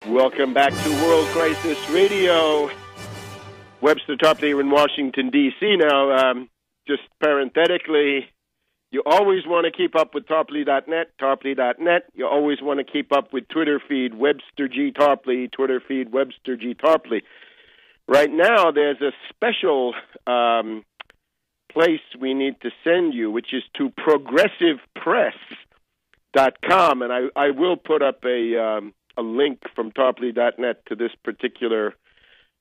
Welcome back to World Crisis Radio. Webster Tarpley in Washington, D.C. Now, just parenthetically, you always want to keep up with Tarpley.net, Tarpley.net. You always want to keep up with Twitter feed, Webster G. Tarpley, Twitter feed, Webster G. Tarpley. Right now, there's a special place we need to send you, which is to progressivepress.com, and I will put up a link from Tarpley.net to this particular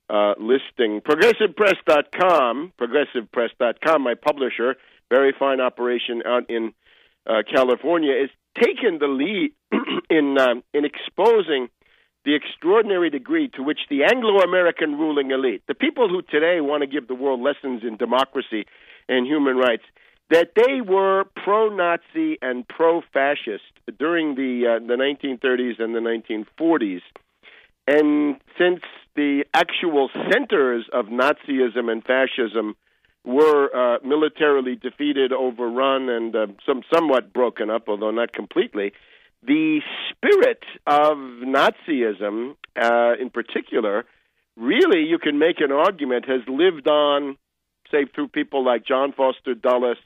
listing. Progressivepress.com, my publisher, very fine operation out in California, is taking the lead in exposing the extraordinary degree to which the Anglo-American ruling elite, the people who today want to give the world lessons in democracy and human rights, that they were pro-Nazi and pro-fascist during the 1930s and the 1940s. And since the actual centers of Nazism and fascism were militarily defeated, overrun, and somewhat broken up, although not completely, the spirit of Nazism, in particular, really, you can make an argument, has lived on, say, through people like John Foster Dulles,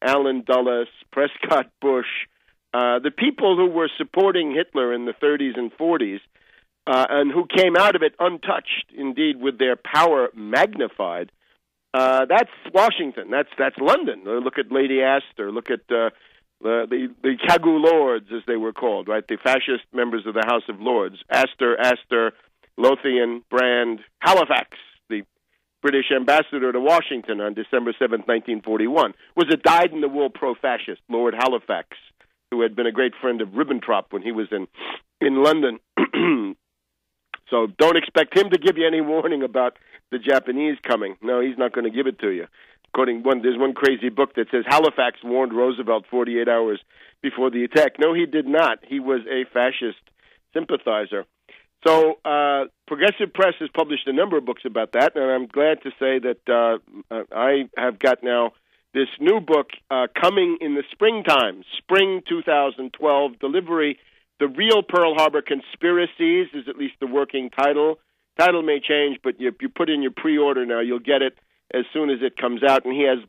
Allen Dulles, Prescott Bush, the people who were supporting Hitler in the 30s and 40s, and who came out of it untouched, indeed, with their power magnified. That's Washington. That's London. Look at Lady Astor. Look at the Cagu Lords, as they were called, right? The fascist members of the House of Lords. Astor, Lothian, Brand, Halifax, the British ambassador to Washington on December 7th, 1941, was a dyed-in-the-wool pro-fascist, Lord Halifax, who had been a great friend of Ribbentrop when he was in London. So don't expect him to give you any warning about the Japanese coming. No, he's not going to give it to you. There's one crazy book that says Halifax warned Roosevelt 48 hours before the attack. No, he did not. He was a fascist sympathizer. So Progressive Press has published a number of books about that, and I'm glad to say that I have got now this new book coming in the springtime, spring 2012, delivery. The Real Pearl Harbor Conspiracies is at least the working title. Title may change, but you put in your pre-order now, you'll get it as soon as it comes out. And he has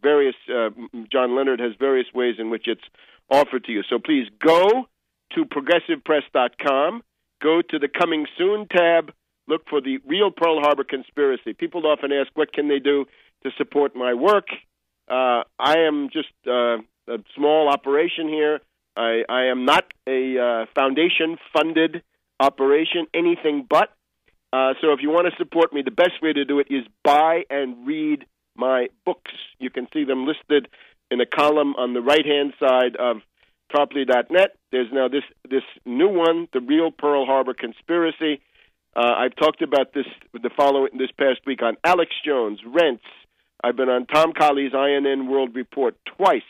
John Leonard has various ways in which it's offered to you. So please go to progressivepress.com, go to the Coming Soon tab, look for the Real Pearl Harbor Conspiracy. People often ask, what can they do to support my work? I am just a small operation here. I am not a foundation-funded operation, anything but. So if you want to support me, the best way to do it is buy and read my books. You can see them listed in a column on the right-hand side of Tarpley.net. There's now this new one, The Real Pearl Harbor Conspiracy. I've talked about this this past week on Alex Jones, Rents. I've been on Tom Colley's INN World Report twice.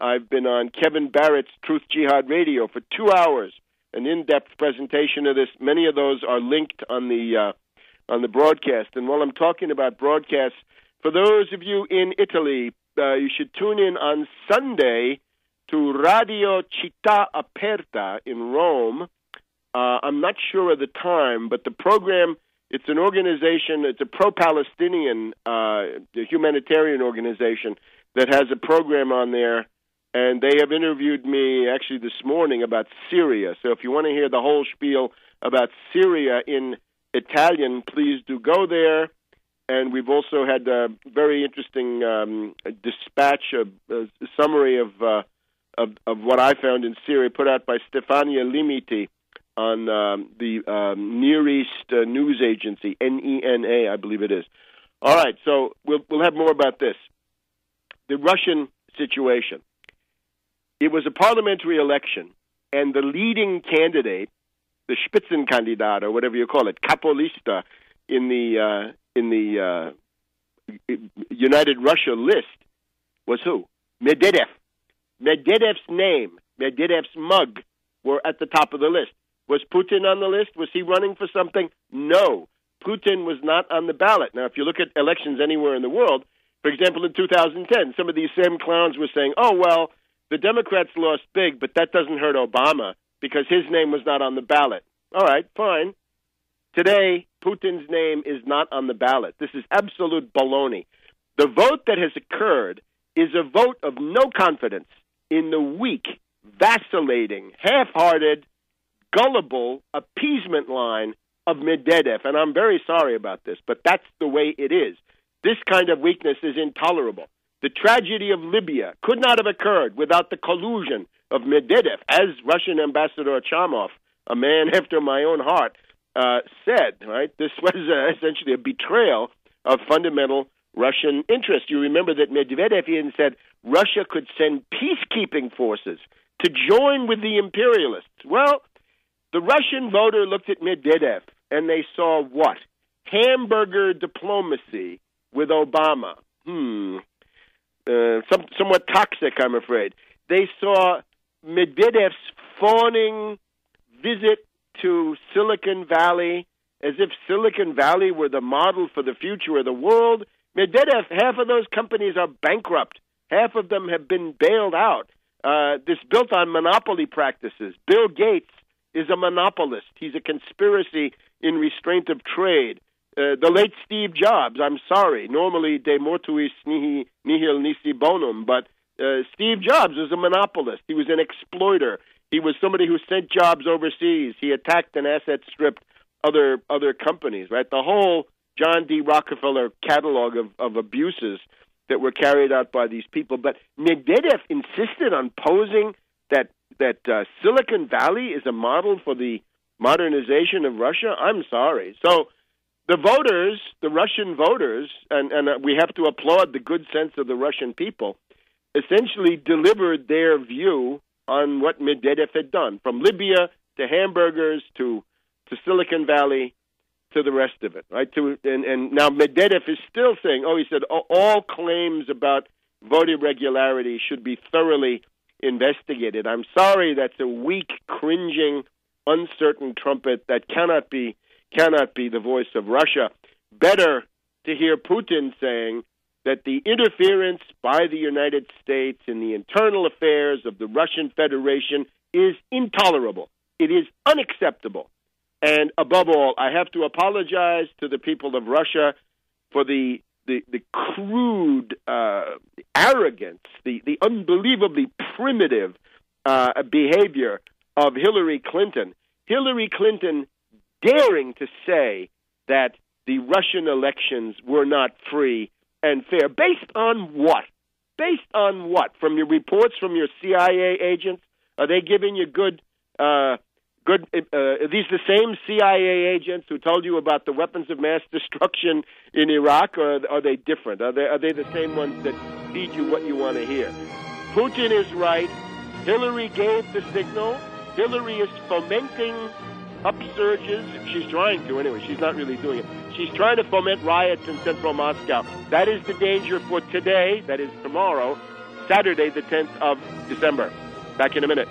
I've been on Kevin Barrett's Truth Jihad Radio for 2 hours, an in-depth presentation of this. Many of those are linked on the broadcast. And while I'm talking about broadcasts, for those of you in Italy, you should tune in on Sunday to Radio Città Aperta in Rome. I'm not sure of the time, but the program, it's an organization, it's a pro-Palestinian humanitarian organization that has a program on there. And they have interviewed me actually this morning about Syria. So if you want to hear the whole spiel about Syria in Italian, please do go there. And we've also had a very interesting dispatch, a summary of what I found in Syria, put out by Stefania Limiti on the Near East News Agency, NENA, I believe it is. All right, so we'll have more about this. The Russian situation. It was a parliamentary election, and the leading candidate, the Spitzenkandidat, or whatever you call it, Capolista, in the United Russia list was who? Medvedev. Medvedev's name, Medvedev's mug, were at the top of the list. Was Putin on the list? Was he running for something? No. Putin was not on the ballot. Now, if you look at elections anywhere in the world, for example, in 2010, some of these same clowns were saying, oh, well, the Democrats lost big, but that doesn't hurt Obama because his name was not on the ballot. All right, fine. Today, Putin's name is not on the ballot. This is absolute baloney. The vote that has occurred is a vote of no confidence in the weak, vacillating, half-hearted, gullible appeasement line of Medvedev. And I'm very sorry about this, but that's the way it is. This kind of weakness is intolerable. The tragedy of Libya could not have occurred without the collusion of Medvedev, as Russian Ambassador Chamov, a man after my own heart, said. Right, this was essentially a betrayal of fundamental Russian interest. You remember that Medvedev even said Russia could send peacekeeping forces to join with the imperialists. Well, the Russian voter looked at Medvedev and they saw what? Hamburger diplomacy with Obama. Somewhat toxic, I'm afraid. They saw Medvedev's fawning visit to Silicon Valley as if Silicon Valley were the model for the future of the world. Medvedev, half of those companies are bankrupt. Half of them have been bailed out. This built on monopoly practices. Bill Gates is a monopolist. He's a conspiracy in restraint of trade. The late Steve Jobs, I'm sorry, normally de mortuis nihil nisi bonum, but Steve Jobs was a monopolist. He was an exploiter. He was somebody who sent jobs overseas. He attacked and asset stripped other companies, right? The whole John D. Rockefeller catalog of abuses that were carried out by these people. But Medvedev insisted on posing that Silicon Valley is a model for the modernization of Russia. I'm sorry. So the voters, the Russian voters, and we have to applaud the good sense of the Russian people, essentially delivered their view on what Medvedev had done, from Libya to hamburgers to Silicon Valley to the rest of it, right? And now Medvedev is still saying, he said all claims about vote irregularity should be thoroughly investigated. I'm sorry, that's a weak, cringing, uncertain trumpet that cannot be the voice of Russia. Better to hear Putin saying that the interference by the United States in the internal affairs of the Russian Federation is intolerable. It is unacceptable. And above all, I have to apologize to the people of Russia for the crude arrogance, the unbelievably primitive behavior of Hillary Clinton. Hillary Clinton daring to say that the Russian elections were not free and fair. Based on what? Based on what? From your reports from your CIA agents? Are they giving you good? Are these the same CIA agents who told you about the weapons of mass destruction in Iraq, or are they different? Are they the same ones that feed you what you want to hear? Putin is right. Hillary gave the signal. Hillary is fomenting upsurges. She's trying to, anyway. She's not really doing it. She's trying to foment riots in central Moscow. That is the danger for today, that is tomorrow, Saturday, the 10th of December. Back in a minute.